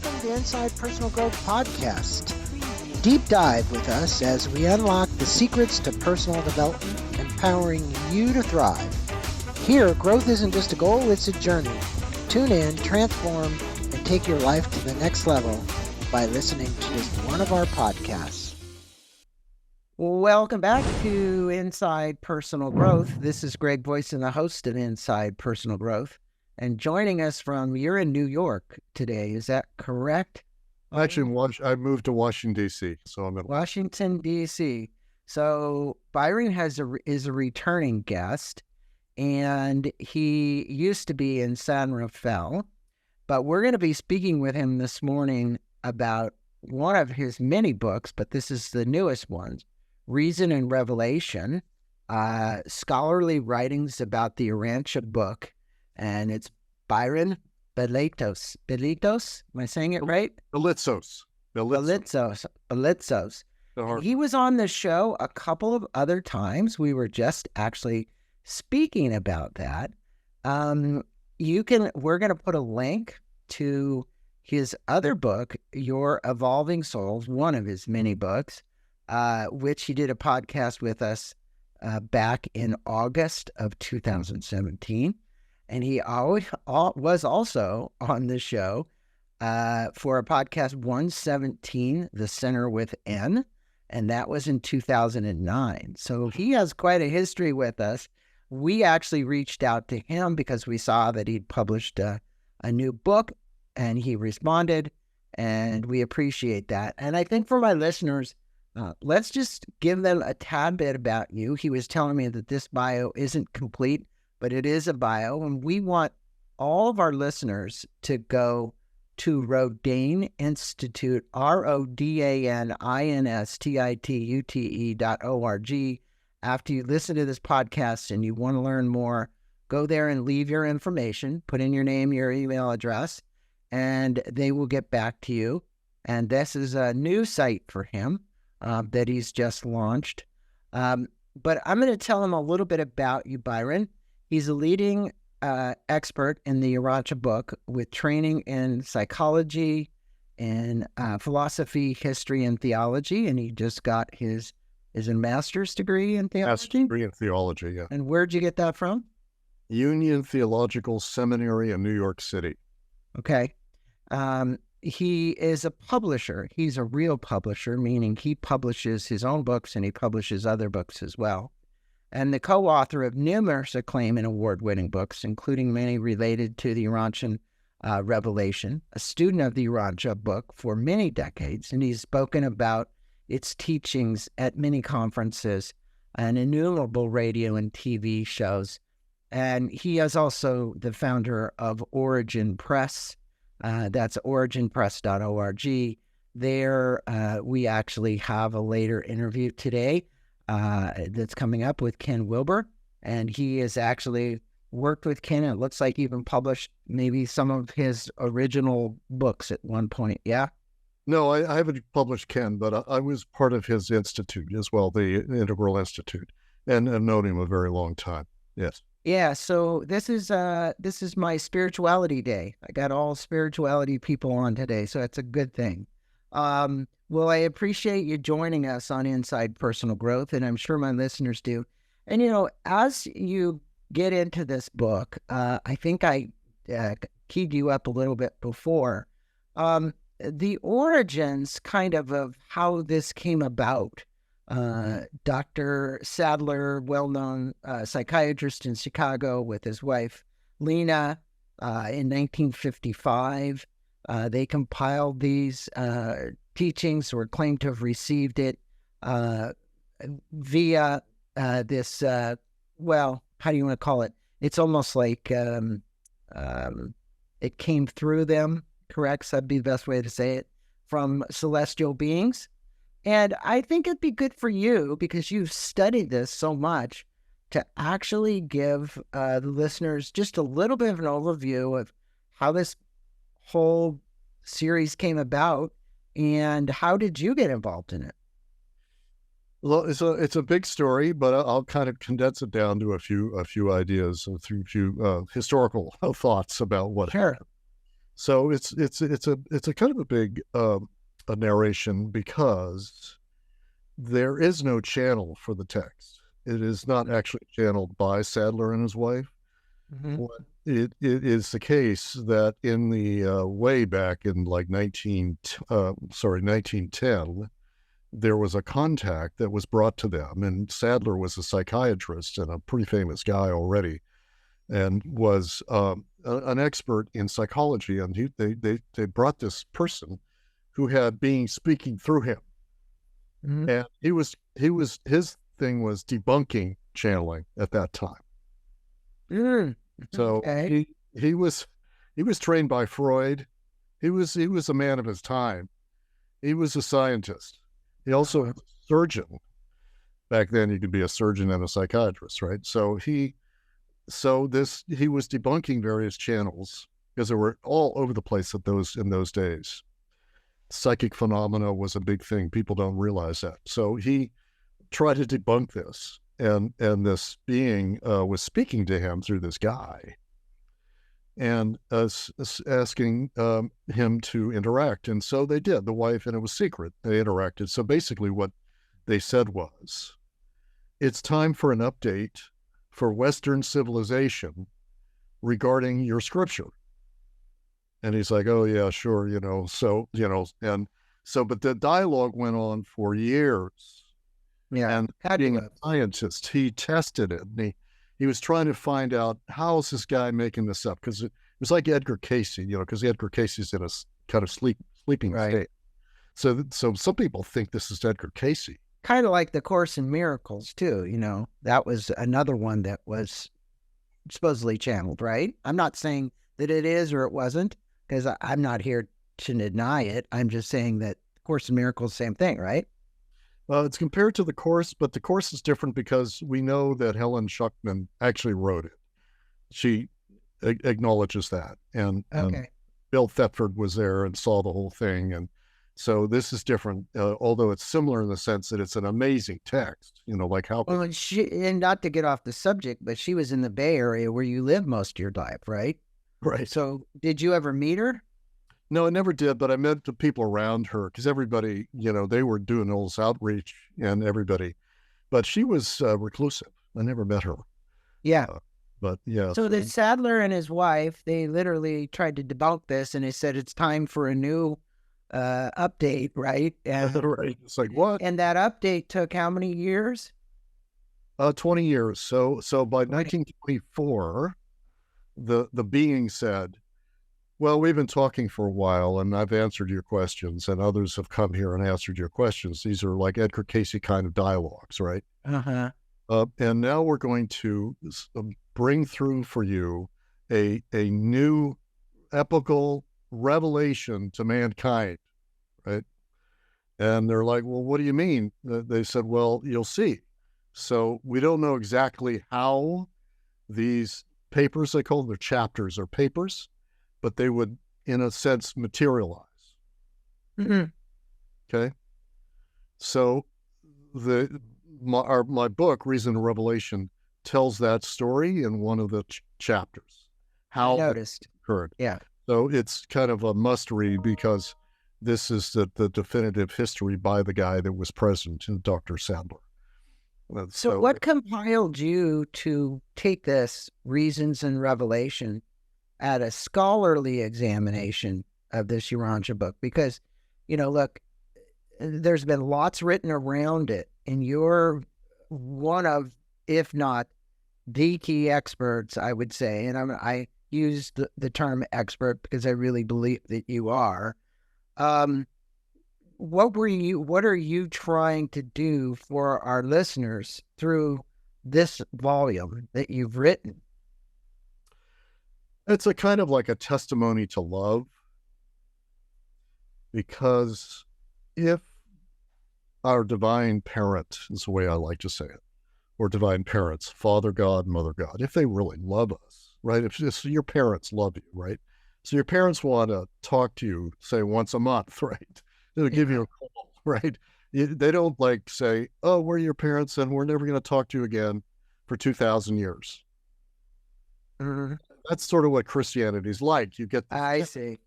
welcome to Inside Personal Growth Podcast. Deep dive with us as we unlock the secrets to personal development, empowering you to thrive. Here, growth isn't just a goal, it's a journey. Tune in, transform, and take your life to the next level by listening to just one of our podcasts. Welcome back to Inside Personal Growth. This is Greg Boyson, the host of Inside Personal Growth. And joining us you're in New York today, is that correct? Actually, I moved to Washington, D.C., so I'm in Washington, D.C. So Byron is a returning guest, and he used to be in San Rafael, but we're going to be speaking with him this morning about one of his many books, but this is the newest one, Reason and Revelation, scholarly writings about the Urantia Book, and it's Byron Belitsos. Belitsos? Am I saying it right? Belitsos. He was on the show a couple of other times. We were just actually speaking about that. We're going to put a link to his other book, Your Evolving Souls, one of his many books, which he did a podcast with us back in August of 2017. And he was also on the show for a podcast 117, The Center Within, and that was in 2009. So he has quite a history with us. We actually reached out to him because we saw that he'd published a new book, and he responded, and we appreciate that. And I think for my listeners, let's just give them a tad bit about you. He was telling me that this bio isn't complete, but it is a bio, and we want all of our listeners to go to Rodin Institute, RODANINSTITUTE.org. After you listen to this podcast and you want to learn more, go there and leave your information, put in your name, your email address, and they will get back to you. And this is a new site for him that he's just launched. But I'm going to tell him a little bit about you, Byron. He's a leading expert in the Urantia Book with training in psychology and philosophy, history, and theology. And he just got his master's degree in theology? Master's degree in theology, yeah. And where'd you get that from? Union Theological Seminary in New York City. Okay. He is a publisher. He's a real publisher, meaning he publishes his own books and he publishes other books as well. And the co-author of numerous acclaimed and award-winning books, including many related to the Urantia Revelation, a student of the Urantia Book for many decades, and he's spoken about its teachings at many conferences and innumerable radio and TV shows. And he is also the founder of Origin Press. That's originpress.org. There, we actually have a later interview today that's coming up with Ken Wilber, and he has actually worked with Ken. It looks like even published maybe some of his original books at one point. Yeah. No, I haven't published Ken, but I was part of his institute as well, the Integral Institute, and known him a very long time. Yes. Yeah. So this is my spirituality day. I got all spirituality people on today, so it's a good thing. Well, I appreciate you joining us on Inside Personal Growth, and I'm sure my listeners do. And, as you get into this book, I think I keyed you up a little bit before. The origins kind of how this came about. Dr. Sadler, well-known psychiatrist in Chicago with his wife, Lena, in 1955, they compiled these teachings or claimed to have received it via this, how do you want to call it? It's almost like it came through them, correct? That'd be the best way to say it, from celestial beings. And I think it'd be good for you, because you've studied this so much, to actually give the listeners just a little bit of an overview of how this whole series came about, and how did you get involved in it? Well, it's a big story, but I'll kind of condense it down to a few ideas and through a few historical thoughts about what happened. So it's a kind of a big a narration, because there is no channel for the text. It is not actually channeled by Sadler and his wife. Mm-hmm. What it is the case that in the way back in like 1910, there was a contact that was brought to them, and Sadler was a psychiatrist and a pretty famous guy already, and was an expert in psychology. And they brought this person who had being speaking through him, Mm-hmm. and his thing was debunking channeling at that time. Mm. So Okay. he was trained by Freud. He was a man of his time. He was a scientist. He also was a surgeon. Back then, you could be a surgeon and a psychiatrist, right? So he was debunking various channels, because they were all over the place in those days. Psychic phenomena was a big thing. People don't realize that. So he tried to debunk this, and this being was speaking to him through this guy, and asking him to interact. And so they did. The wife, and it was secret. They interacted. So basically, what they said was, "It's time for an update for Western civilization regarding your scripture." And he's like, "Oh yeah, sure, So and so, but the dialogue went on for years. Yeah. And Had being to a have. scientist, he tested it, and he was trying to find out, how is this guy making this up? Because it was like Edgar Casey, because Edgar Casey's in a kind of sleeping Right. state. So some people think this is Edgar Casey. Kind of like the Course in Miracles too. That was another one that was supposedly channeled, right? I'm not saying that it is or it wasn't, because I'm not here to deny it. I'm just saying that Course in Miracles, same thing, right? It's compared to the Course, but the Course is different because we know that Helen Schuckman actually wrote it. She acknowledges that. And Okay. Bill Thetford was there and saw the whole thing. And so this is different, although it's similar in the sense that it's an amazing text, like how... Well, and not to get off the subject, but she was in the Bay Area where you live most of your life, right? Right. So did you ever meet her? No, I never did, but I met the people around her, because everybody, they were doing all this outreach, and everybody, but she was reclusive. I never met her. Yeah. But yeah. So the Sadler and his wife, they literally tried to debunk this, and they said it's time for a new update, right? And, right. It's like, what? And that update took how many years? 20 years. So by 1924, the being said, "Well, we've been talking for a while, and I've answered your questions, and others have come here and answered your questions. These are like Edgar Casey kind of dialogues, right? Uh-huh. And now we're going to bring through for you a new epical revelation to mankind," right? And they're like, "Well, what do you mean?" They said, "Well, you'll see." So we don't know exactly how these papers, they call them, their chapters or papers, but they would, in a sense, materialize. Mm-hmm. Okay. So my book, Reason and Revelation, tells that story in one of the chapters. How I noticed. it occurred. Yeah. So it's kind of a must read, because this is the definitive history by the guy that was present, Dr. Sadler. So what compiled you to take this Reasons and Revelation at a scholarly examination of this Urantia book? Because, look, there's been lots written around it, and you're one of, if not the key experts, I would say. And I use the term expert because I really believe that you are. What are you trying to do for our listeners through this volume that you've written? It's a kind of like a testimony to love, because if our divine parent, is the way I like to say it, or divine parents, Father God, Mother God, if they really love us, right? If your parents love you, right? So your parents want to talk to you, say, once a month, right? They'll give you a call, right? They don't like say, "Oh, we're your parents and we're never going to talk to you again for 2,000 years. Mm-hmm. That's sort of what Christianity's like. You get I see.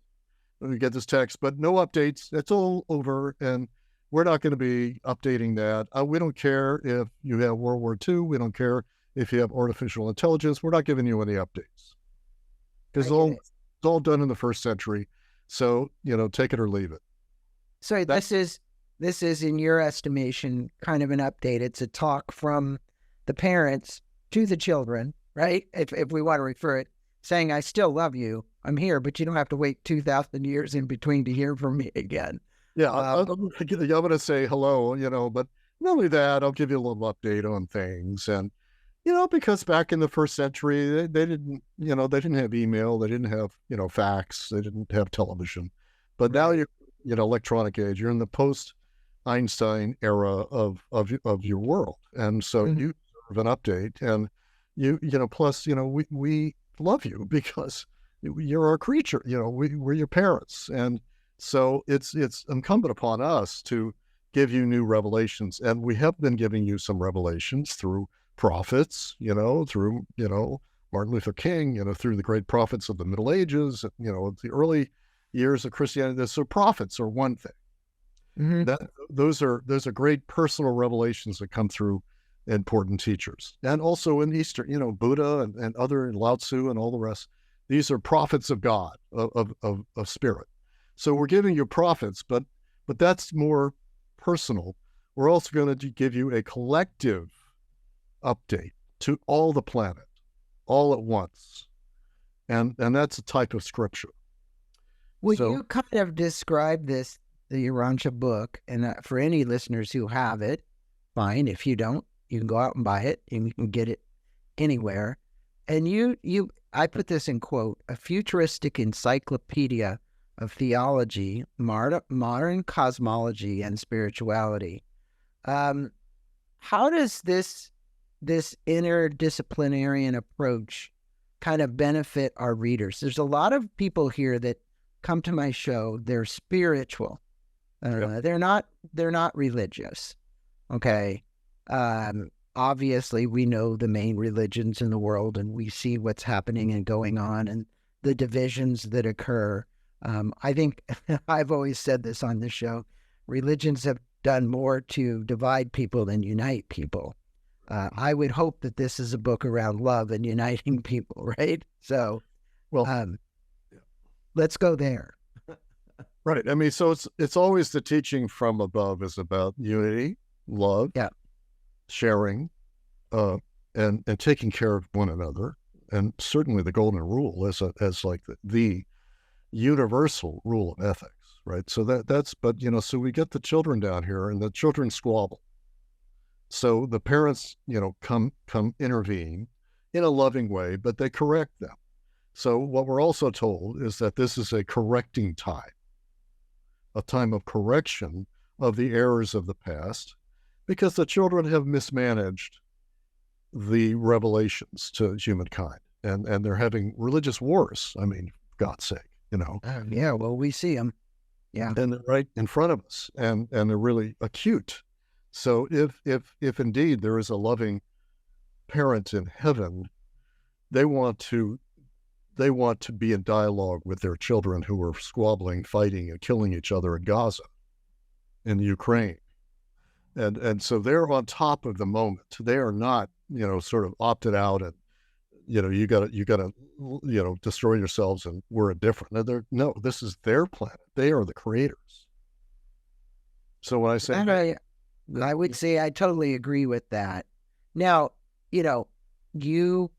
we get this text, but no updates. It's all over, and we're not going to be updating that. We don't care if you have World War II. We don't care if you have artificial intelligence. We're not giving you any updates because it's all done in the first century. So, take it or leave it. So this is, in your estimation, kind of an update. It's a talk from the parents to the children, right? If we want to refer it, saying, I still love you. I'm here, but you don't have to wait 2,000 years in between to hear from me again. Yeah, I'm going to say hello, but not only that, I'll give you a little update on things. And, because back in the first century, they didn't have email, they didn't have, fax, they didn't have television. But now you're, electronic age, you're in the post-Einstein era of your world. And so you deserve an update. And plus, we love you because you're our creature, we're your parents. And so it's incumbent upon us to give you new revelations. And we have been giving you some revelations through prophets, through, Martin Luther King, through the great prophets of the Middle Ages, the early years of Christianity. So prophets are one thing. Mm-hmm. Those are great personal revelations that come through important teachers. And also in Eastern, Buddha and other, Lao Tzu and all the rest. These are prophets of God, of spirit. So we're giving you prophets, but that's more personal. We're also going to give you a collective update to all the planet, all at once. And that's a type of scripture. Will you kind of describe this, the Urantia book, and for any listeners who have it, fine. If you don't, you can go out and buy it, and you can get it anywhere. And I put this in quote, a futuristic encyclopedia of theology, modern cosmology, and spirituality. How does this interdisciplinary approach kind of benefit our readers? There's a lot of people here that come to my show. They're spiritual. They're not religious. Okay. Obviously, we know the main religions in the world, and we see what's happening and going on and the divisions that occur. I think I've always said this on this show, religions have done more to divide people than unite people. I would hope that this is a book around love and uniting people, right? So, let's go there. Right. I mean, so it's always the teaching from above is about unity, love, sharing, and taking care of one another. And certainly the golden rule as like the universal rule of ethics, right? So so we get the children down here, and the children squabble. So the parents, come intervene in a loving way, but they correct them. So what we're also told is that this is a correcting time, a time of correction of the errors of the past, because the children have mismanaged the revelations to humankind, and they're having religious wars. I mean, for God's sake, yeah, well, we see them. Yeah. And they're right in front of us, and they're really acute. So if indeed there is a loving parent in heaven, they want to be in dialogue with their children who are squabbling, fighting, and killing each other in Gaza, in Ukraine. And so they're on top of the moment. They are not, sort of opted out and, you gotta, destroy yourselves and we're indifferent. No, this is their planet. They are the creators. So when I say, I would say I totally agree with that. Now, you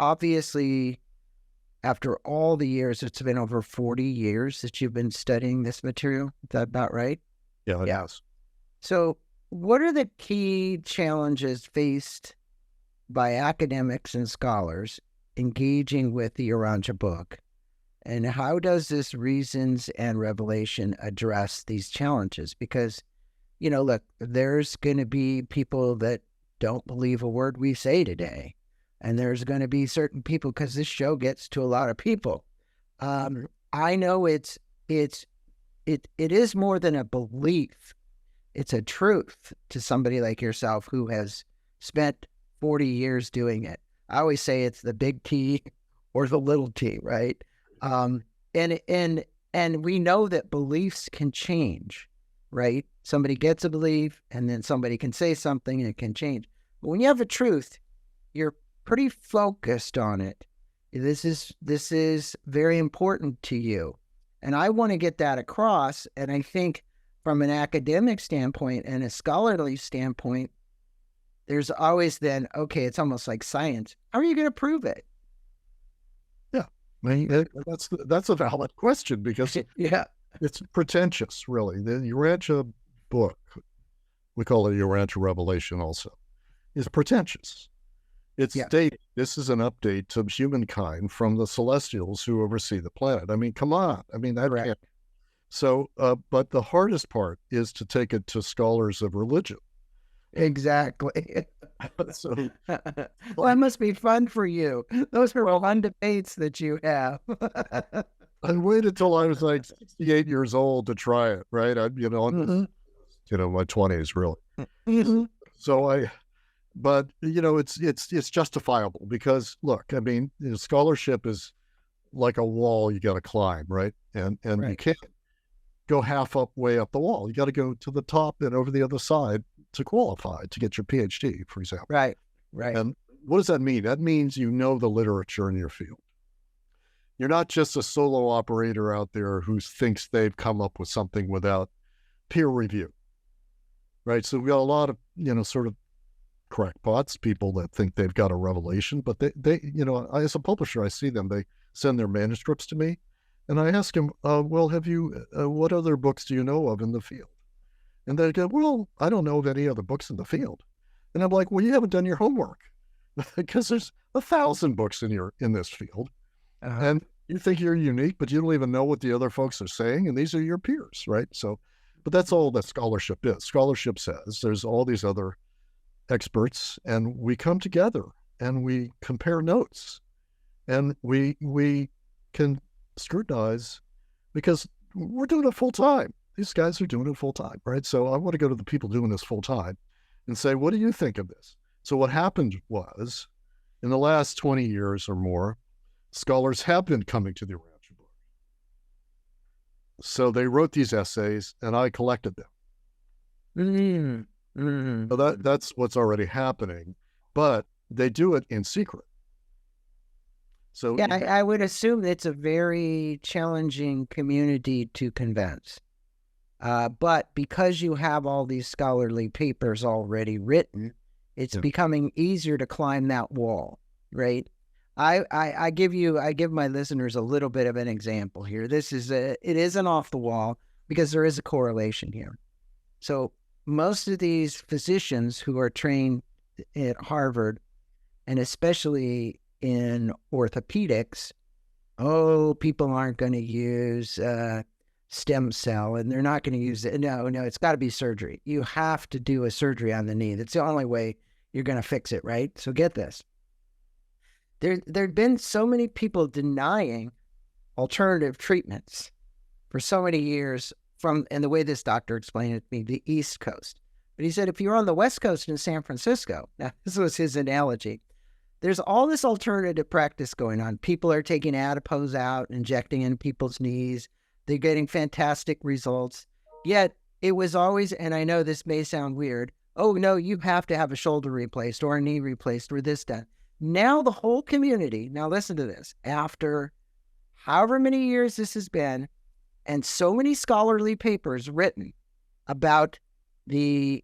obviously, after all the years, it's been over 40 years that you've been studying this material. Is that about right? Yeah. Yes. So what are the key challenges faced by academics and scholars engaging with the Urantia book? And how does this Reasons and Revelation address these challenges? Because, look, there's going to be people that don't believe a word we say today. And there's going to be certain people, because this show gets to a lot of people. I know it is more than a belief. It's a truth to somebody like yourself who has spent 40 years doing it. I always say it's the big T or the little T, right? And And we know that beliefs can change, right? Somebody gets a belief and then somebody can say something and it can change. But when you have a truth, you're pretty focused on it. This is very important to you. And I want to get that across. And I think from an academic standpoint and a scholarly standpoint, there's always then, okay, it's almost like science. How are you going to prove it? Yeah. I mean, that's a valid question because yeah, it's pretentious, really. The Urantia book, we call it Urantia Revelation also, is pretentious. It's stated this is an update to humankind from the celestials who oversee the planet. I mean, come on. I mean, that can't. So, but the hardest part is to take it to scholars of religion. Exactly. So, well, that must be fun for you. Those are fun debates that you have. I waited till I was like 68 years old to try it, right? My 20s, really. So but it's justifiable because look, I mean, scholarship is like a wall you got to climb, right? And you can't go way up the wall. You got to go to the top and over the other side to qualify to get your PhD, for example. Right. And what does that mean? That means you know the literature in your field. You're not just a solo operator out there who thinks they've come up with something without peer review, right? So we got a lot of, sort of crackpots, people that think they've got a revelation, but they as a publisher, I see them, they send their manuscripts to me and I ask them, well, have you, what other books do you know of in the field? And they go, well, I don't know of any other books in the field. And I'm like, well, you haven't done your homework because there's 1,000 books in this field. And you think you're unique, but you don't even know what the other folks are saying. And these are your peers, right? So, but that's all that scholarship is. Scholarship says there's all these other experts and we come together and we compare notes and we can scrutinize because we're doing it full time. These guys are doing it full time, right? So I want to go to the people doing this full time and say, what do you think of this? So what happened was in the last 20 years or more, scholars have been coming to the Urantia book. So they wrote these essays and I collected them. So that's what's already happening, but they do it in secret. So yeah, I would assume it's a very challenging community to convince. But because you have all these scholarly papers already written, it's becoming easier to climb that wall, right? I give my listeners a little bit of an example here. It isn't off the wall because there is a correlation here. So most of these physicians who are trained at Harvard, and especially in orthopedics, people aren't going to use stem cell and they're not going to use it. No, it's got to be surgery. You have to do a surgery on the knee. That's the only way you're going to fix it, right? So get this. There've been so many people denying alternative treatments for so many years and the way this doctor explained it to me, the East Coast. But he said, if you're on the West Coast in San Francisco, now this was his analogy, there's all this alternative practice going on. People are taking adipose out, injecting in people's knees. They're getting fantastic results. Yet it was always, and I know this may sound weird, oh no, you have to have a shoulder replaced or a knee replaced or this done. Now the whole community, now listen to this, after however many years this has been, and so many scholarly papers written about the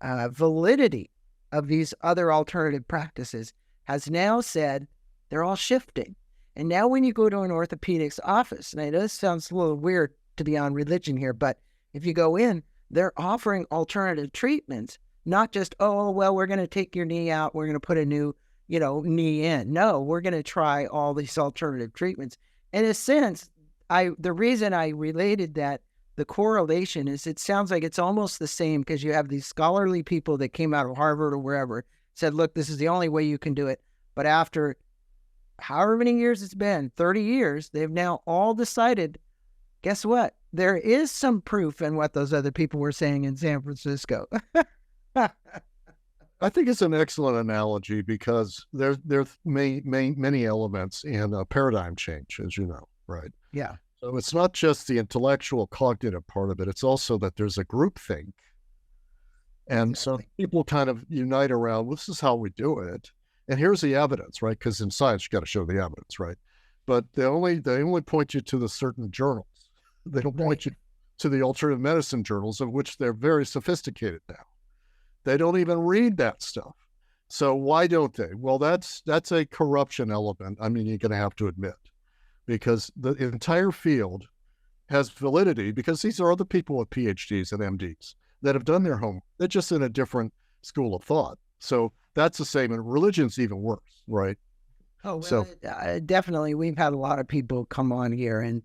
validity of these other alternative practices, has now said they're all shifting. And now when you go to an orthopedics office, and I know this sounds a little weird to be on religion here, but if you go in, they're offering alternative treatments, not just, we're going to take your knee out, we're going to put a new, knee in. No, we're going to try all these alternative treatments. In a sense, the reason I related that, the correlation is it sounds like it's almost the same because you have these scholarly people that came out of Harvard or wherever, said, look, this is the only way you can do it. But after however many years it's been, 30 years, they've now all decided, guess what? There is some proof in what those other people were saying in San Francisco. I think it's an excellent analogy because there's many elements in a paradigm change, as you know, right? Yeah. So it's not just the intellectual cognitive part of it. It's also that there's a group thing. And so people kind of unite around, well, this is how we do it. And here's the evidence, right? Because in science, you got to show the evidence, right? But they only point you to the certain journals. They don't point you to the alternative medicine journals, of which they're very sophisticated now. They don't even read that stuff. So why don't they? Well, that's a corruption element. I mean, you're going to have to admit, because the entire field has validity, because these are other people with PhDs and MDs that have done their homework. They're just in a different school of thought. So that's the same. And religion's even worse, right? Oh, well, so definitely. We've had a lot of people come on here, and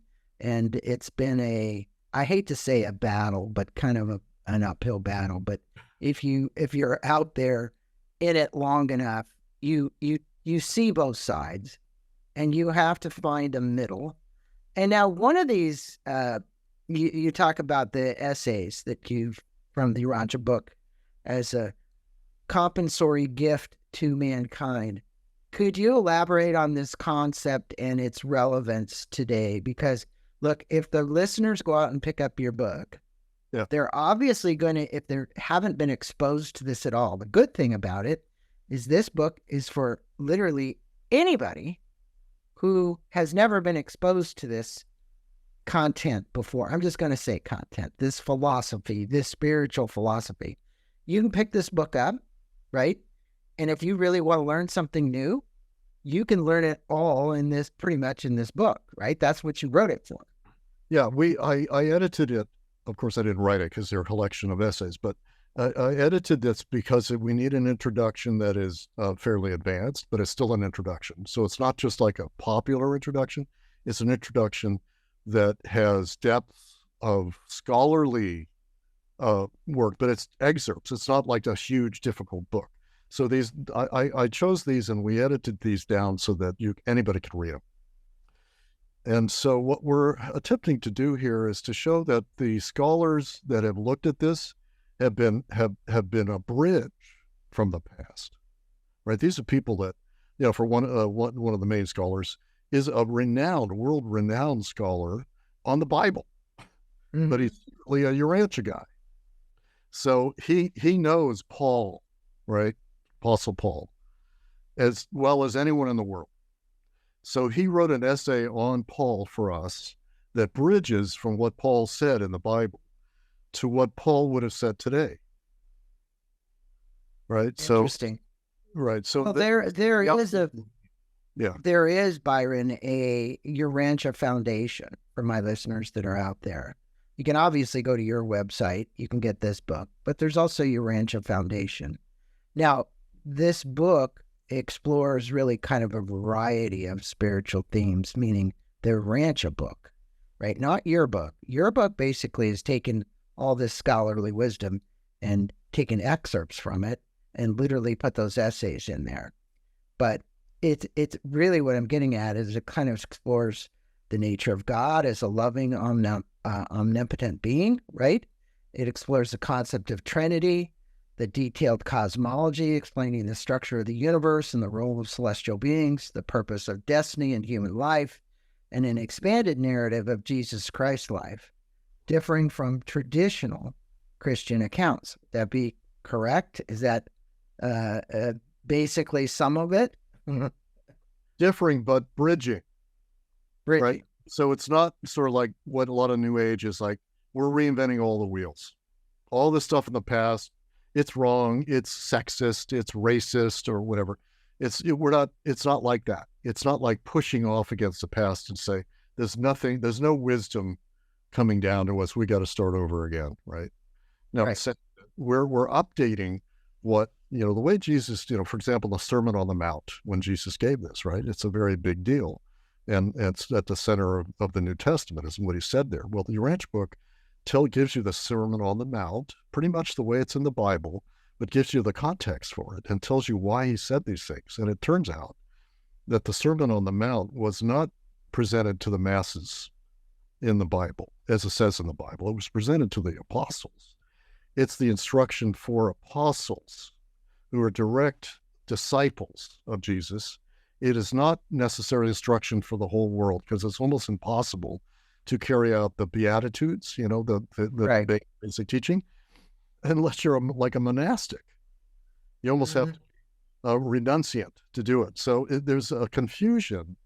it's been I hate to say a battle, but kind of an uphill battle. But if you're out there in it long enough, you see both sides, and you have to find a middle. And now one of these, you talk about the essays that you've from the Urantia book as a compensatory gift to mankind. Could you elaborate on this concept and its relevance today? Because look, if the listeners go out and pick up your book, they're obviously going to, if they haven't been exposed to this at all, the good thing about it is this book is for literally anybody who has never been exposed to this content before. I'm just going to say content, this philosophy, this spiritual philosophy. You can pick this book up, right? And if you really want to learn something new, you can learn it all in this, pretty much in this book, right? That's what you wrote it for. Yeah, I edited it. Of course, I didn't write it because they're a collection of essays, but I edited this because we need an introduction that is fairly advanced, but it's still an introduction. So it's not just like a popular introduction. It's an introduction that has depth of scholarly work, but it's excerpts. It's not like a huge, difficult book. So these, I chose these and we edited these down so that anybody could read them. And so what we're attempting to do here is to show that the scholars that have looked at this have been a bridge from the past, right? These are people that, for one of the main scholars is a world-renowned scholar on the Bible, but he's really a Urantia guy. So he knows Paul, right? Apostle Paul, as well as anyone in the world. So he wrote an essay on Paul for us that bridges from what Paul said in the Bible to what Paul would have said today. Right? Interesting. So, right. So well, there is, Byron, a Urantia Foundation for my listeners that are out there. You can obviously go to your website. You can get this book, but there's also Urantia Foundation. Now, this book explores really kind of a variety of spiritual themes, meaning the Urantia book, right? Not your book. Your book basically has taken all this scholarly wisdom and taken excerpts from it and literally put those essays in there. But it's really what I'm getting at is it kind of explores the nature of God as a loving, omnipotent being, right? It explores the concept of Trinity, the detailed cosmology explaining the structure of the universe and the role of celestial beings, the purpose of destiny and human life, and an expanded narrative of Jesus Christ's life, differing from traditional Christian accounts. Would that be correct? Is that basically some of it? Differing, but bridging. Right? So it's not sort of like what a lot of New Age is like, we're reinventing all the wheels. All this stuff in the past, it's wrong, it's sexist, it's racist, or whatever. It's not like that. It's not like pushing off against the past and say, there's no wisdom coming down to us, we got to start over again, right? No, we're updating what, the way Jesus, for example, the Sermon on the Mount, when Jesus gave this, right? It's a very big deal. And it's at the center of the New Testament is what he said there. Well, the Urantia book gives you the Sermon on the Mount, pretty much the way it's in the Bible, but gives you the context for it and tells you why he said these things. And it turns out that the Sermon on the Mount was not presented to the masses in the Bible, as it says in the Bible. It was presented to the apostles. It's the instruction for apostles who are direct disciples of Jesus It is not necessarily instruction for the whole world, because it's almost impossible to carry out the Beatitudes, the basic teaching, unless you're like a monastic. You almost have to be a renunciant to do it. So there's a confusion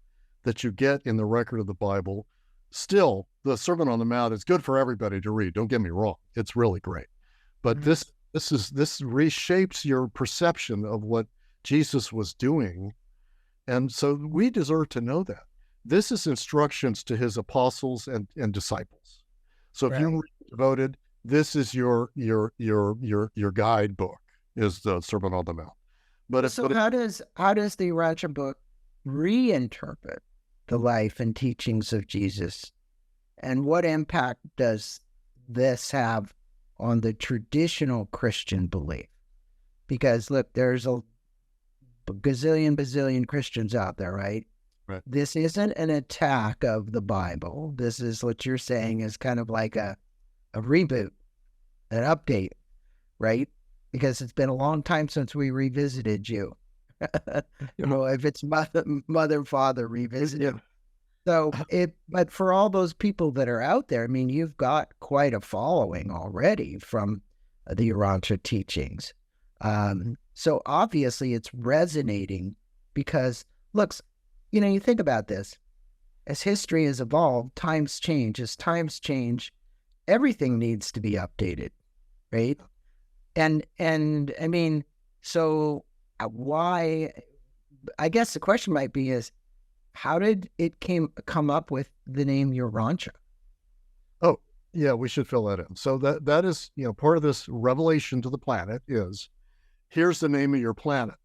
that you get in the record of the Bible. Still, the Sermon on the Mount is good for everybody to read. Don't get me wrong; it's really great. But this reshapes your perception of what Jesus was doing, and so we deserve to know that. This is instructions to his apostles and disciples. So if you're devoted, this is your guidebook, is the Sermon on the Mount. How does the Urantia Book reinterpret the life and teachings of Jesus, and what impact does this have on the traditional Christian belief? Because look, there's a bazillion Christians out there, right? Right. This isn't an attack of the Bible. This is what you're saying is kind of like a reboot, an update, right? Because it's been a long time since we revisited you. If it's mother and father revisited. So but for all those people that are out there, I mean, you've got quite a following already from the Urantia teachings. So obviously it's resonating because, look, you think about this. As history has evolved, times change. As times change, everything needs to be updated, right? And I mean, so why? I guess the question might be is, how did it come up with the name Urantia? Oh, yeah, we should fill that in. So that is, part of this revelation to the planet is, here's the name of your planet.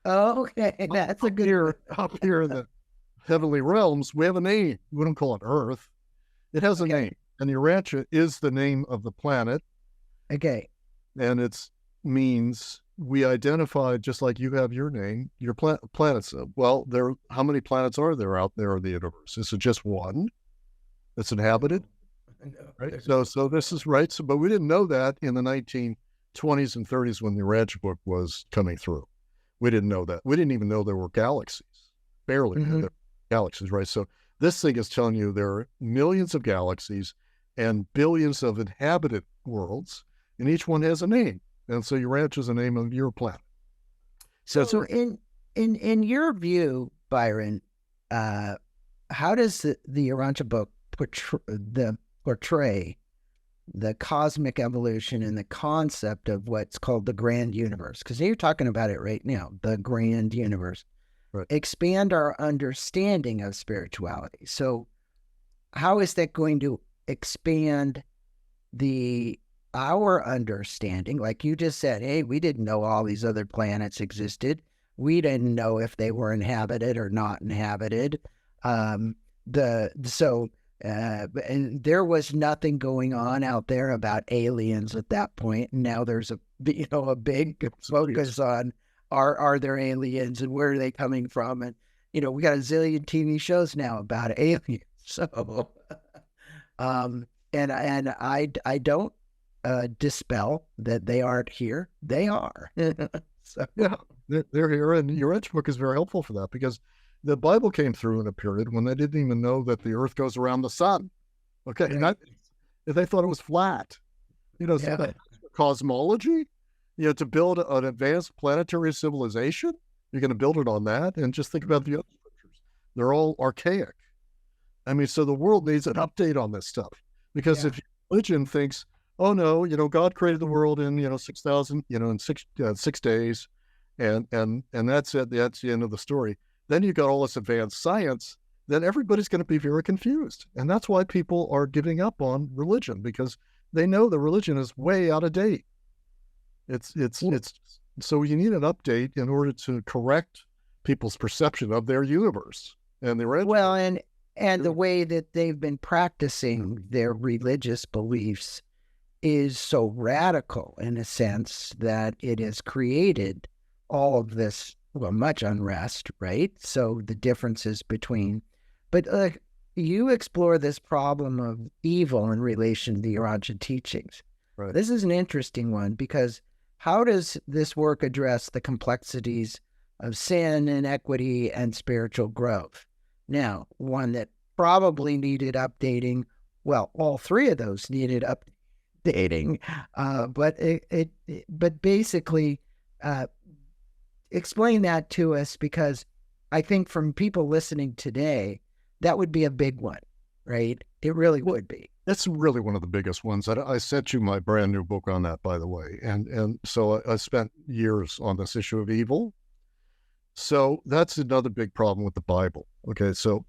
Oh, okay, that's a good. Up here in the heavenly realms, we have a name. We don't call it Earth. It has a name, and Urantia is the name of the planet. Okay. And it means we identify, just like you have your name, your planets. Well, how many planets are there out there in the universe? Is it just one that's inhabited? Right. So this is right. So, but we didn't know that in the 1920s and 30s when the Urantia Book was coming through. We didn't know that. We didn't even know there were galaxies. Barely knew there were galaxies, right? So this thing is telling you there are millions of galaxies and billions of inhabited worlds, and each one has a name. And so Urantia is the name of your planet. So in your view, Byron, how does the Urantia Book portray the cosmic evolution and the concept of what's called the grand universe? Because you're talking about it right now, the grand universe. Right. Expand our understanding of spirituality. So how is that going to expand our understanding? Like you just said, hey, we didn't know all these other planets existed. We didn't know if they were inhabited or not inhabited. And there was nothing going on out there about aliens at that point. And now there's a big focus on are there aliens and where are they coming from? And we got a zillion TV shows now about aliens. So, and I don't dispel that they aren't here. They are. So. Yeah, they're here, and Urantia Book is very helpful for that, because the Bible came through in a period when they didn't even know that the Earth goes around the sun. Okay, right. And they thought it was flat. So that cosmology, to build an advanced planetary civilization, you're going to build it on that. And just think about the other scriptures; they're all archaic. I mean, so the world needs an update on this stuff, because if religion thinks, oh no, God created the world in 6,000, in 6 days, and that's it. That's the end of the story. Then you got all this advanced science. Then everybody's going to be very confused, and that's why people are giving up on religion, because they know the religion is way out of date. It's so you need an update in order to correct people's perception of their universe and their and the way that they've been practicing their religious beliefs is so radical in a sense that it has created all of this, much unrest, right? So the differences between, but you explore this problem of evil in relation to the Urantia teachings. Right. This is an interesting one, because how does this work address the complexities of sin, inequity, and spiritual growth. Now, one that probably needed updating, well, all three of those needed updating, but basically explain that to us, because I think from people listening today, that would be a big one, right? It really would be. That's really one of the biggest ones. I sent you my brand new book on that, by the way. And so I spent years on this issue of evil. So that's another big problem with the Bible. Okay, so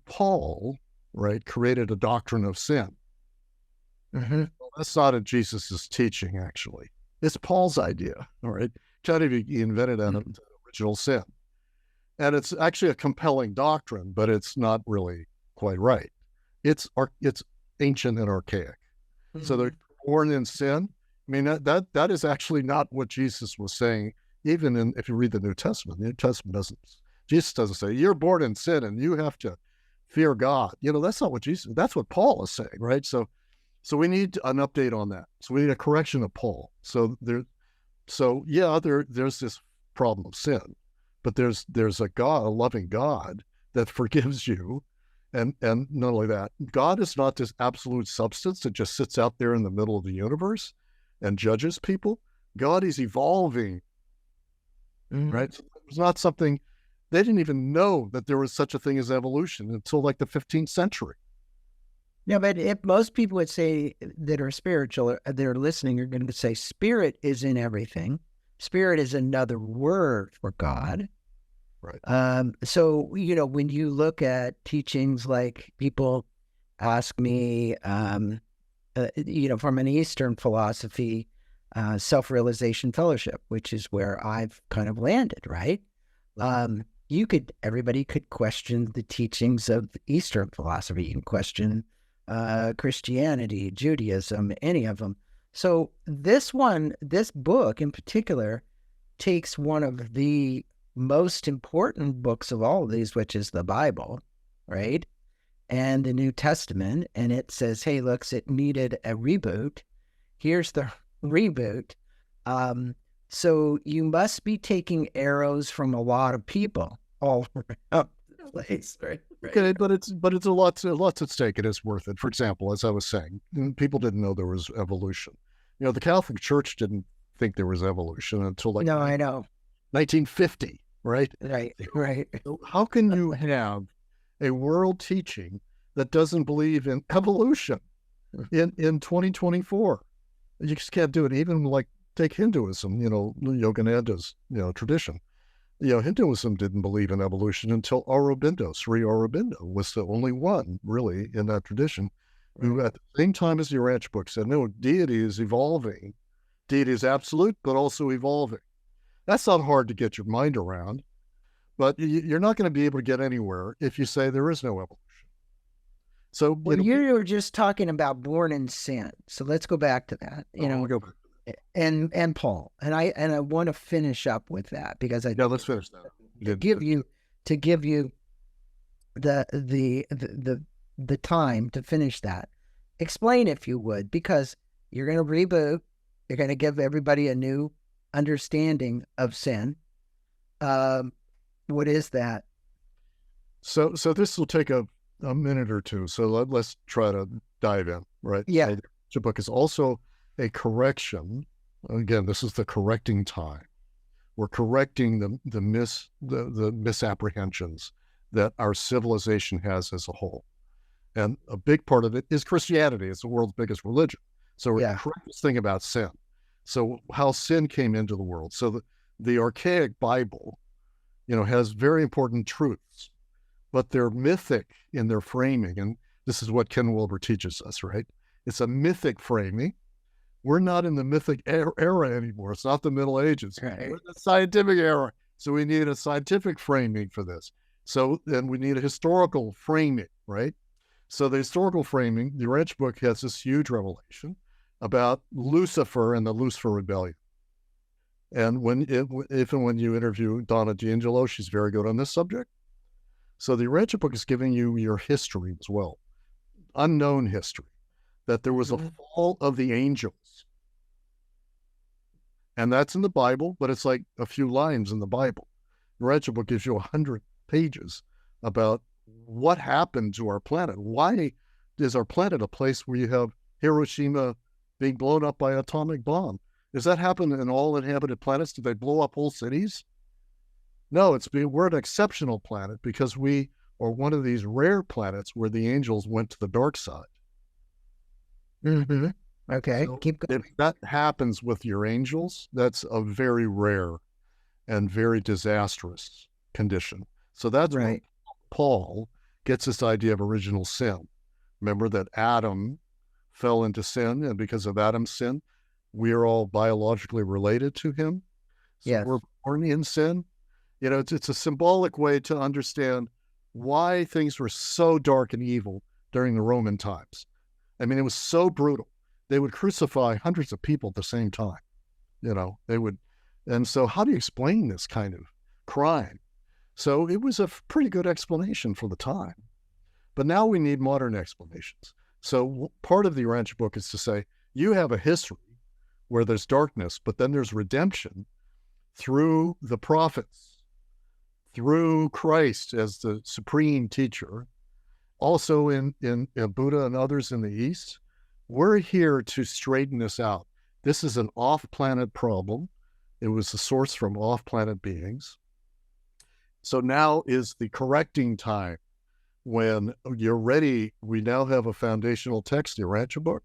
Paul, right, created a doctrine of sin. Mm-hmm. Well, that's not in Jesus's teaching, actually. It's Paul's idea, all right? Kind of, he invented an original sin. And it's actually a compelling doctrine, but it's not really quite right. It's ancient and archaic. Mm-hmm. So they're born in sin. I mean, that is actually not what Jesus was saying. Even if you read the New Testament Jesus doesn't say, you're born in sin and you have to fear God. That's not what Jesus, that's what Paul is saying, right? So we need an update on that. So we need a correction of Paul. There's this problem of sin, but there's a God, a loving God that forgives you. And not only that, God is not this absolute substance that just sits out there in the middle of the universe and judges people. God is evolving, right? So it was not something, they didn't even know that there was such a thing as evolution until like the 15th century. Yeah, but if most people would say that are spiritual, they're listening, are going to say spirit is in everything. Spirit is another word for God. Right. So, when you look at teachings, like people ask me, from an Eastern philosophy, self-realization fellowship, which is where I've kind of landed, right? Everybody could question the teachings of Eastern philosophy. You can question Christianity, Judaism, any of them. So this book in particular takes one of the most important books of all of these, which is the Bible, right? And the New Testament. And it says, hey, looks, it needed a reboot. Here's the reboot. So you must be taking arrows from a lot of people all around the place, right? Okay, but it's a lot at stake. It is worth it. For example, as I was saying, people didn't know there was evolution. The Catholic Church didn't think there was evolution until I know. 1950, right? Right. So how can you have a world teaching that doesn't believe in evolution in 2024? You just can't do it. Even like take Hinduism, Yogananda's, tradition. Hinduism didn't believe in evolution until Aurobindo. Sri Aurobindo was the only one really in that tradition who at the same time as the Urantia Book said, no, deity is evolving. Deity is absolute, but also evolving. That's not hard to get your mind around, but you're not going to be able to get anywhere if you say there is no evolution. So you were just talking about born in sin. So let's go back to that. Go back. And Paul, and I want to finish up with that, because let's finish that. To give you the time to finish that. Explain, if you would, because you're going to reboot. You're going to give everybody a new understanding of sin. What is that? So this will take a minute or two. So let's try to dive in, right? Yeah. So the book is also a correction. Again, this is the correcting time. We're correcting the misapprehensions that our civilization has as a whole. And a big part of it is Christianity. It's the world's biggest religion. So we're correct this thing about sin. So how sin came into the world. So the archaic Bible, has very important truths, but they're mythic in their framing. And this is what Ken Wilber teaches us, right? It's a mythic framing. We're not in the mythic era anymore. It's not the Middle Ages. Right. We're in the scientific era. So we need a scientific framing for this. So then we need a historical framing, right? So the historical framing, the Urantia Book has this huge revelation about Lucifer and the Lucifer Rebellion. And when you interview Donna D'Angelo, she's very good on this subject. So the Urantia Book is giving you your history as well, unknown history, that there was a fall of the angels. And that's in the Bible, but it's like a few lines in the Bible. Urantia Book gives you 100 pages about what happened to our planet. Why is our planet a place where you have Hiroshima being blown up by an atomic bomb? Does that happen in all inhabited planets? Do they blow up whole cities? No, we're an exceptional planet because we are one of these rare planets where the angels went to the dark side. Mm-hmm. Okay, So keep going. if that happens with your angels, that's a very rare and very disastrous condition. So that's where Right. Paul gets this idea of original sin. Remember that Adam fell into sin, and because of Adam's sin, we are all biologically related to him. So Yes. we're born in sin. It's a symbolic way to understand why things were so dark and evil during the Roman times. I mean, it was so brutal. They would crucify hundreds of people at the same time. They would. And so how do you explain this kind of crime? So it was a pretty good explanation for the time. But now we need modern explanations. So part of the Urantia Book is to say, you have a history where there's darkness, but then there's redemption through the prophets, through Christ as the supreme teacher, also in Buddha and others in the East. We're here to straighten this out. This is an off-planet problem. It was a source from off-planet beings. So now is the correcting time when you're ready. We now have a foundational text, the Urantia Book,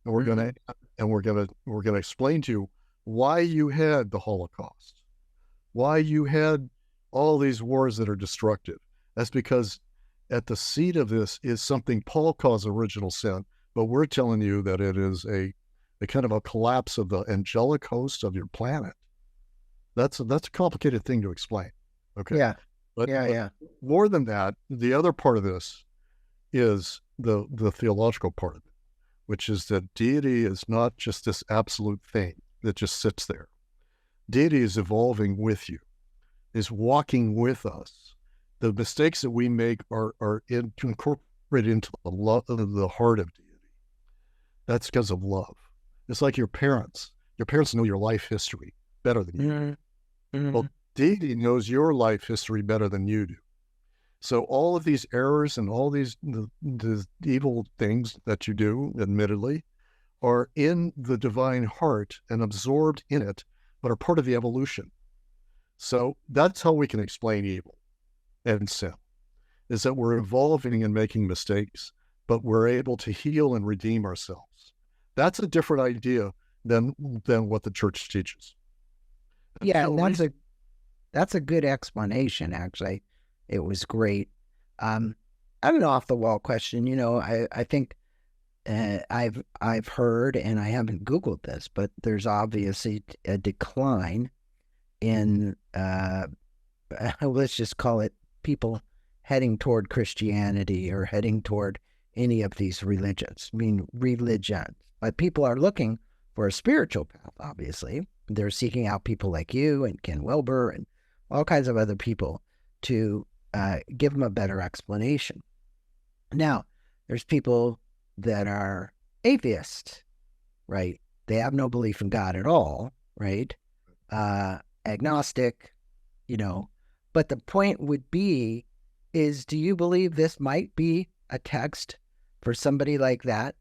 and we're going to explain to you why you had the Holocaust, why you had all these wars that are destructive. That's because at the seat of this is something Paul calls original sin, but we're telling you that it is a kind of a collapse of the angelic host of your planet. That's a complicated thing to explain. Okay. Yeah. But Yeah. more than that, the other part of this is the theological part of it, which is that deity is not just this absolute thing that just sits there. Deity is evolving with you, is walking with us. The mistakes that we make are incorporated into the heart of deity. That's because of love. It's like your parents. Your parents know your life history better than you. Mm-hmm. Well, deity knows your life history better than you do. So all of these errors and all these the evil things that you do, admittedly, are in the divine heart and absorbed in it, but are part of the evolution. So that's how we can explain evil and sin, is that we're evolving and making mistakes, but we're able to heal and redeem ourselves. That's a different idea than what the church teaches. Yeah, and that's a good explanation, actually. It was great. I have an off-the-wall question. I think I've heard, and I haven't Googled this, but there's obviously a decline in, let's just call it, people heading toward Christianity or heading toward any of these religions. But people are looking for a spiritual path, obviously. They're seeking out people like you and Ken Wilber and all kinds of other people to give them a better explanation. Now, there's people that are atheists, right? They have no belief in God at all, right? Agnostic, But the point would be, do you believe this might be a text for somebody like that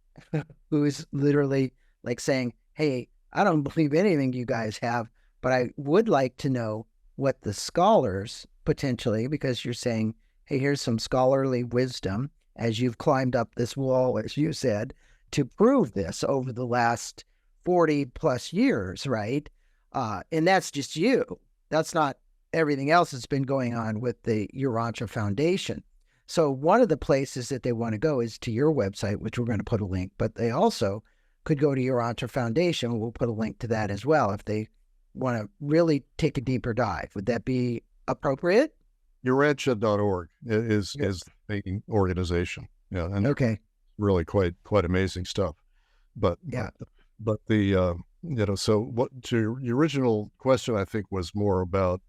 who is literally like saying, hey, I don't believe anything you guys have, but I would like to know what the scholars potentially, because you're saying, hey, here's some scholarly wisdom as you've climbed up this wall, as you said, to prove this over the last 40 plus years, right? And that's just you. That's not everything else that's been going on with the Urantia Foundation. So one of the places that they want to go is to your website, which we're going to put a link, but they also could go to Urantia Foundation. We'll put a link to that as well if they want to really take a deeper dive. Would that be appropriate? Urantia.org is the organization. Yeah. And okay. Really quite amazing stuff. But yeah. But the so what to your original question, I think, was more about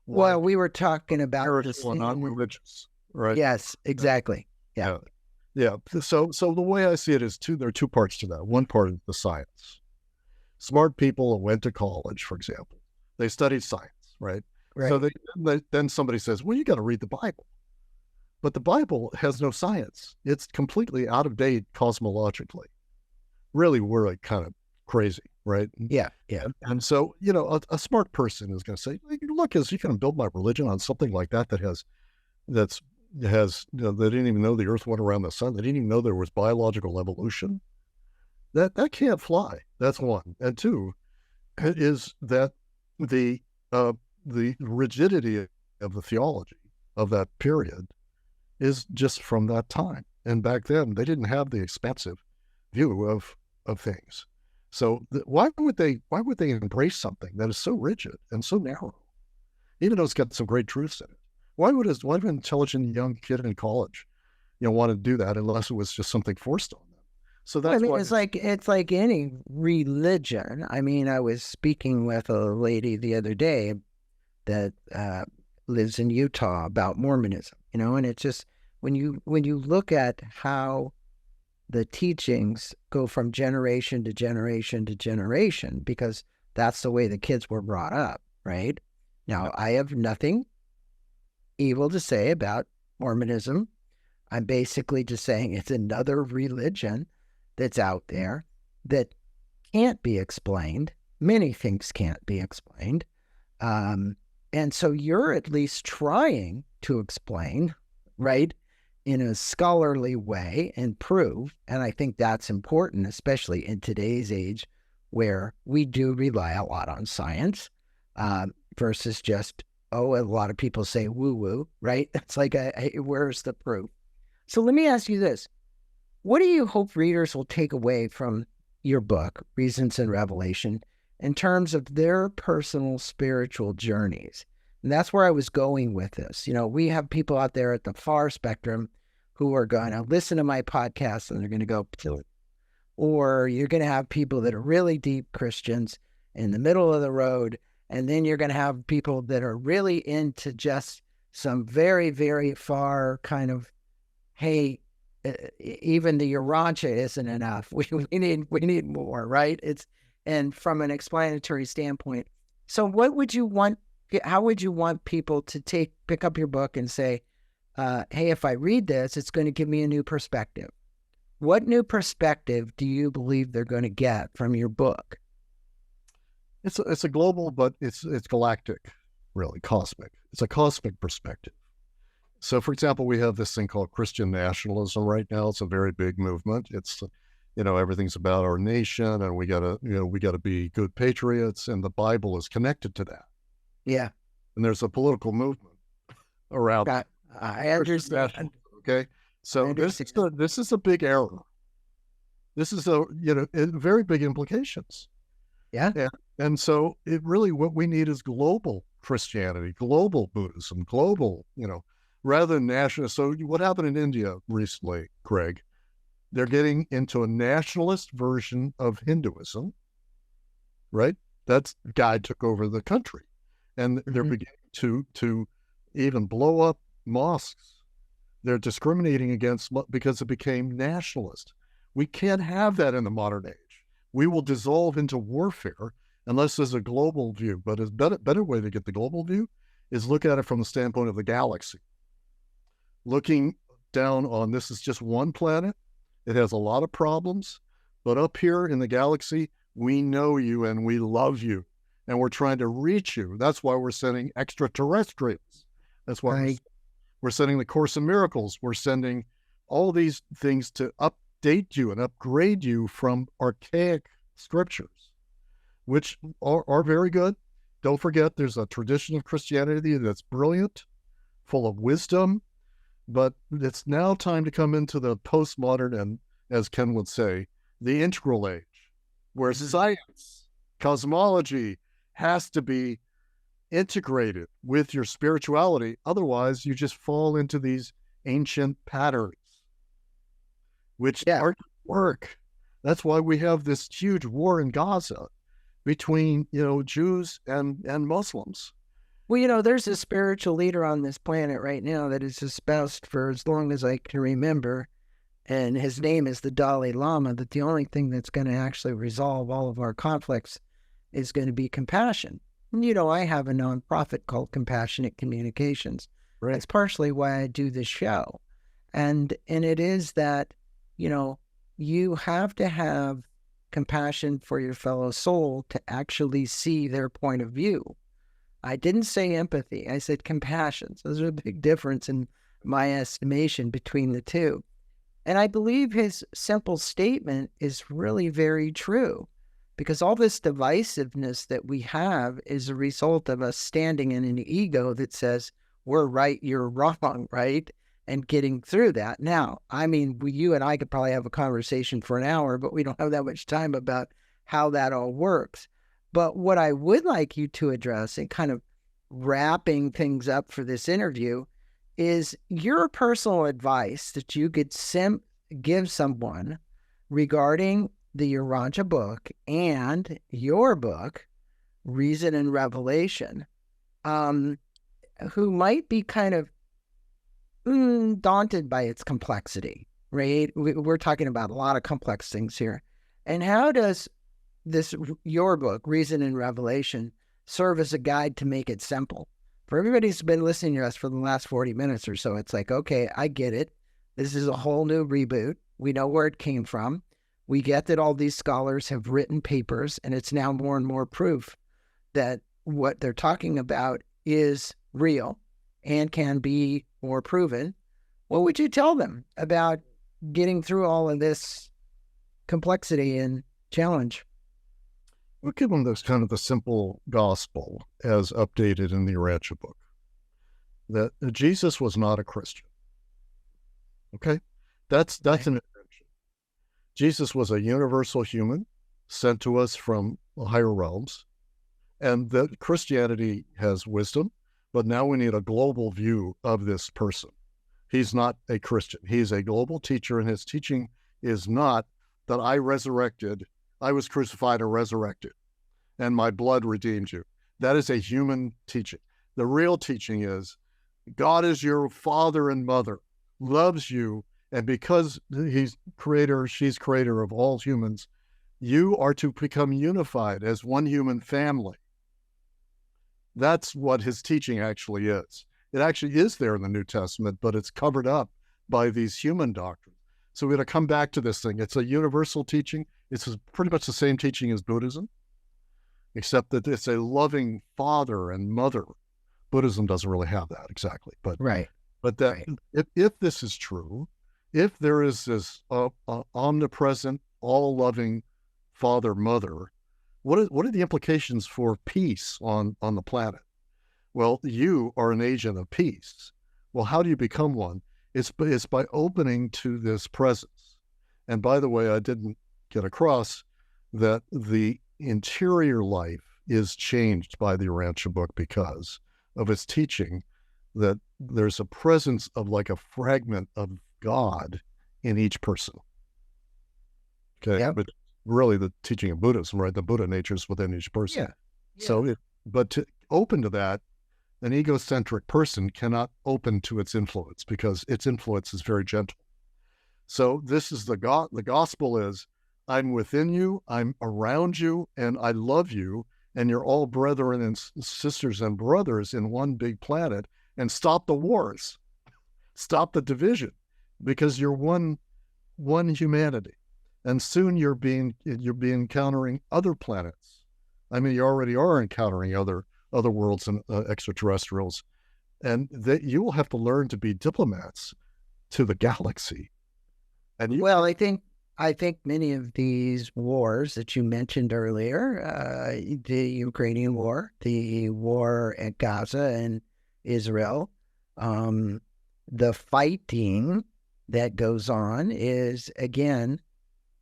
well, we were talking about this non-religious, right? Yes, exactly. Yeah. So the way I see it is there are two parts to that. One part is the science. Smart people who went to college, for example, they studied science, right? Right. So then somebody says, well, you got to read the Bible. But the Bible has no science. It's completely out of date cosmologically. Really, we're like kind of crazy, right? Yeah. Yeah. And so, a smart person is going to say, look, is you can build my religion on something like that they didn't even know the earth went around the sun. They didn't even know there was biological evolution. That can't fly. That's one. And two is that the rigidity of the theology of that period is just from that time. And back then, they didn't have the expansive view of things. So why would they embrace something that is so rigid and so narrow, even though it's got some great truths in it? Why would an intelligent young kid in college, want to do that unless it was just something forced on them? So that's why it's like any religion. I mean, I was speaking with a lady the other day that lives in Utah about Mormonism, and it's just when you look at how the teachings go from generation to generation to generation, because that's the way the kids were brought up, right? Now, I have nothing evil to say about Mormonism. I'm basically just saying it's another religion that's out there that can't be explained. Many things can't be explained. And so you're at least trying to explain, right, in a scholarly way and prove. And I think that's important, especially in today's age where we do rely a lot on science versus just, a lot of people say woo-woo, right? It's like, where's the proof? So let me ask you this. What do you hope readers will take away from your book, Reasons and Revelation, in terms of their personal spiritual journeys? And that's where I was going with this. We have people out there at the far spectrum who are going to listen to my podcast and they're going to go, or you're going to have people that are really deep Christians in the middle of the road. And then you're going to have people that are really into just some very, very far kind of, hey, even the Urantia isn't enough. We need more, right? And from an explanatory standpoint. So how would you want people to pick up your book and say, hey, if I read this, it's going to give me a new perspective? What new perspective do you believe they're going to get from your book? It's a global, but it's galactic, really cosmic. It's a cosmic perspective. So, for example, we have this thing called Christian nationalism right now. It's a very big movement. It's, everything's about our nation, and we gotta be good patriots, and the Bible is connected to that. Yeah. And there's a political movement around that. I understand. Okay. So this is a big error. This is very big implications. Yeah. And so what we need is global Christianity, global Buddhism, global, rather than national. So what happened in India recently, Craig? They're getting into a nationalist version of Hinduism, right? That guy took over the country, and they're beginning to even blow up mosques. They're discriminating against because it became nationalist. We can't have that in the modern age. We will dissolve into warfare unless there's a global view. But a better way to get the global view is look at it from the standpoint of the galaxy. Looking down on this is just one planet. It has a lot of problems, but up here in the galaxy, we know you and we love you, and we're trying to reach you. That's why we're sending extraterrestrials. That's why we're sending the Course in Miracles. We're sending all these things to update you and upgrade you from archaic scriptures, which are very good. Don't forget, there's a tradition of Christianity that's brilliant, full of wisdom, but it's now time to come into the postmodern and, as Ken would say, the integral age, where science, cosmology has to be integrated with your spirituality. Otherwise, you just fall into these ancient patterns, which aren't work. That's why we have this huge war in Gaza between, Jews and Muslims. Well, there's a spiritual leader on this planet right now that is espoused for as long as I can remember, and his name is the Dalai Lama, that the only thing that's going to actually resolve all of our conflicts is going to be compassion. I have a nonprofit called Compassionate Communications. Right. That's partially why I do this show. And it is that, you have to have compassion for your fellow soul to actually see their point of view. I didn't say empathy. I said compassion. So there's a big difference in my estimation between the two. And I believe his simple statement is really very true, because all this divisiveness that we have is a result of us standing in an ego that says, we're right, you're wrong, right? And getting through that. Now, I mean, you and I could probably have a conversation for an hour, but we don't have that much time about how that all works. But what I would like you to address, and kind of wrapping things up for this interview, is your personal advice that you could give someone regarding the Urantia book and your book, Reason and Revelation, who might be kind of daunted by its complexity, right? We're talking about a lot of complex things here. And how does your book, Reason and Revelation, serve as a guide to make it simple? For everybody who's been listening to us for the last 40 minutes or so, it's like, okay, I get it. This is a whole new reboot. We know where it came from. We get that all these scholars have written papers, and it's now more and more proof that what they're talking about is real and can be more proven. What would you tell them about getting through all of this complexity and challenge? We'll give them this kind of the simple gospel as updated in the Urantia book, that Jesus was not a Christian. Okay? That's an invention. Jesus was a universal human sent to us from higher realms, and that Christianity has wisdom, but now we need a global view of this person. He's not a Christian. He's a global teacher, and his teaching is not that I was crucified and resurrected, and my blood redeemed you. That is a human teaching. The real teaching is God is your father and mother, loves you, and because he's creator, she's creator of all humans, you are to become unified as one human family. That's what his teaching actually is. It actually is there in the New Testament, but it's covered up by these human doctrines. So we're going to come back to this thing. It's a universal teaching. It's pretty much the same teaching as Buddhism, except that it's a loving father and mother. Buddhism doesn't really have that exactly, but right. But that right. If this is true, if there is this omnipresent, all-loving father, mother, what are the implications for peace on the planet? Well, you are an agent of peace. Well, how do you become one? It's by opening to this presence. And by the way, I didn't get across that the interior life is changed by the Urantia book because of its teaching that there's a presence of like a fragment of God in each person. Okay. Yep. But really the teaching of Buddhism, right? The Buddha nature is within each person. Yeah. So, but to open to that, an egocentric person cannot open to its influence because its influence is very gentle. So this is the gospel is, I'm within you, I'm around you, and I love you, and you're all brethren and sisters and brothers in one big planet, and stop the wars, stop the division, because you're one humanity. And soon you'll be encountering other planets. I mean, you already are encountering other worlds and extraterrestrials, and that you will have to learn to be diplomats to the galaxy. And I think many of these wars that you mentioned earlier, the Ukrainian war, the war at Gaza and Israel, the fighting that goes on is, again,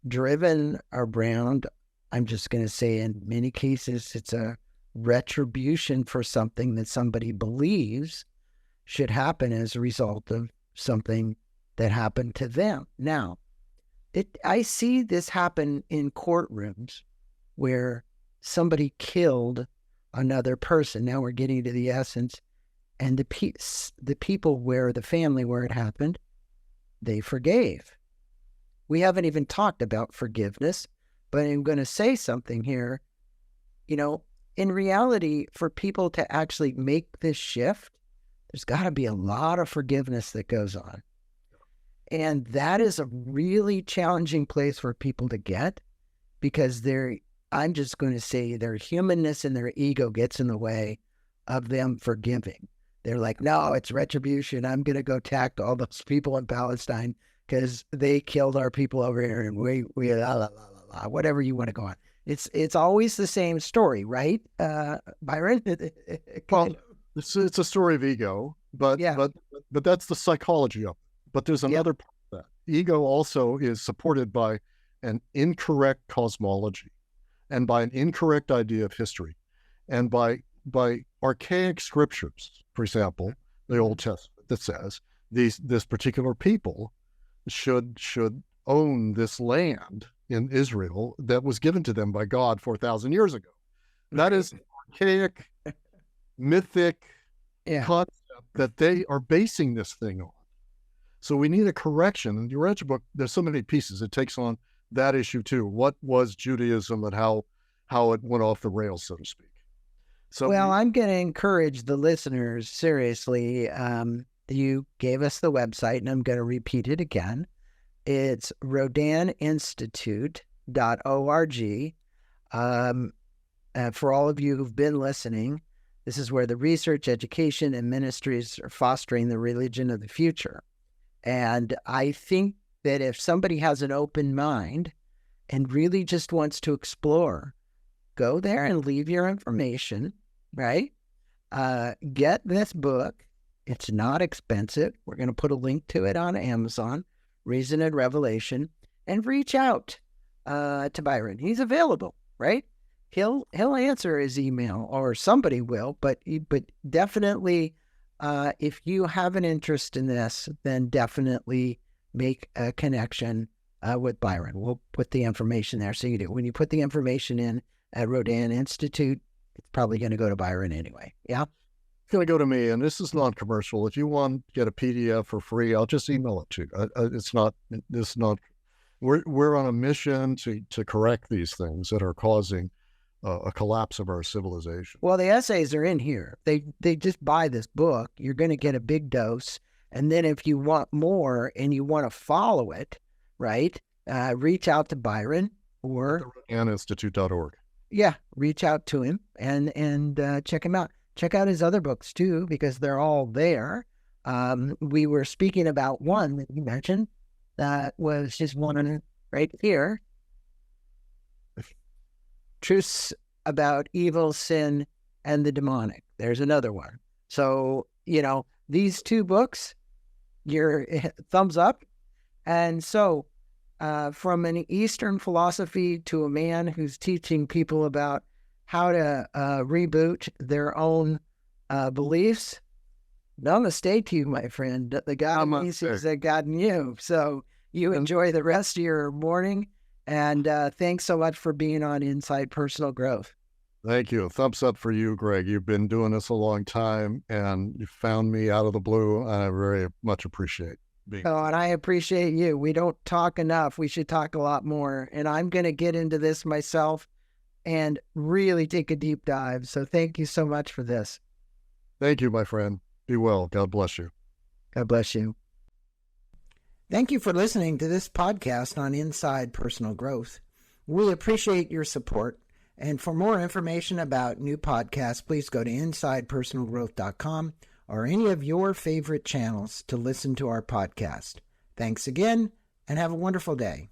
driven around, I'm just going to say in many cases, it's a retribution for something that somebody believes should happen as a result of something that happened to them. Now, I see this happen in courtrooms where somebody killed another person. Now we're getting to the essence. And the people where the family where it happened, they forgave. We haven't even talked about forgiveness, but I'm going to say something here. in reality, for people to actually make this shift, there's got to be a lot of forgiveness that goes on. And that is a really challenging place for people to get, because I'm just going to say their humanness and their ego gets in the way of them forgiving. They're like, no, it's retribution. I'm going to go attack all those people in Palestine because they killed our people over here, and we la, la, la, la, la, whatever you want to go on. It's always the same story, right, Byron? Well, it's a story of ego, but that's the psychology of it. But there's another part of that. Ego also is supported by an incorrect cosmology, and by an incorrect idea of history, and by archaic scriptures. For example, the Old Testament that says this particular people should own this land in Israel that was given to them by God 4,000 years ago. That is archaic, mythic concept that they are basing this thing on. So we need a correction. In the Urantia book, there's so many pieces. It takes on that issue too. What was Judaism and how it went off the rails, so to speak. So I'm going to encourage the listeners, seriously. You gave us the website, and I'm going to repeat it again. It's rodaninstitute.org. For all of you who've been listening, this is where the research, education, and ministries are fostering the religion of the future. And I think that if somebody has an open mind and really just wants to explore, go there and leave your information, right? Get this book. It's not expensive. We're going to put a link to it on Amazon, Reason and Revelation, and reach out to Byron. He's available, right? He'll answer his email, or somebody will, but definitely, if you have an interest in this, then definitely make a connection with Byron. We'll put the information there so you do. When you put the information in at Rodan Institute, it's probably going to go to Byron anyway. Yeah? It's going to go to me, and this is non-commercial. If you want to get a PDF for free, I'll just email it to you. We're on a mission to correct these things that are causing a collapse of our civilization. Well, the essays are in here. They just buy this book. You're going to get a big dose. And then if you want more and you want to follow it, right, reach out to Byron or reinterpret.org. Yeah, reach out to him and check him out. Check out his other books too, because they're all there. We were speaking about one that you mentioned that was just one right here. Truths about evil, sin, and the demonic. There's another one. So, these two books, your thumbs up. And so, from an Eastern philosophy to a man who's teaching people about how to reboot their own beliefs, namaste to you, my friend. The God in me sees the God in you. So you enjoy the rest of your morning, and thanks so much for being on Inside Personal Growth. Thank you. Thumbs up for you, Greg. You've been doing this a long time, and you found me out of the blue, and I very much appreciate being here. And I appreciate you. We don't talk enough. We should talk a lot more, and I'm going to get into this myself and really take a deep dive. So thank you so much for this. Thank you, my friend. Be well. God bless you. God bless you. Thank you for listening to this podcast on Inside Personal Growth. We appreciate your support. And for more information about new podcasts, please go to InsidePersonalGrowth.com or any of your favorite channels to listen to our podcast. Thanks again, and have a wonderful day.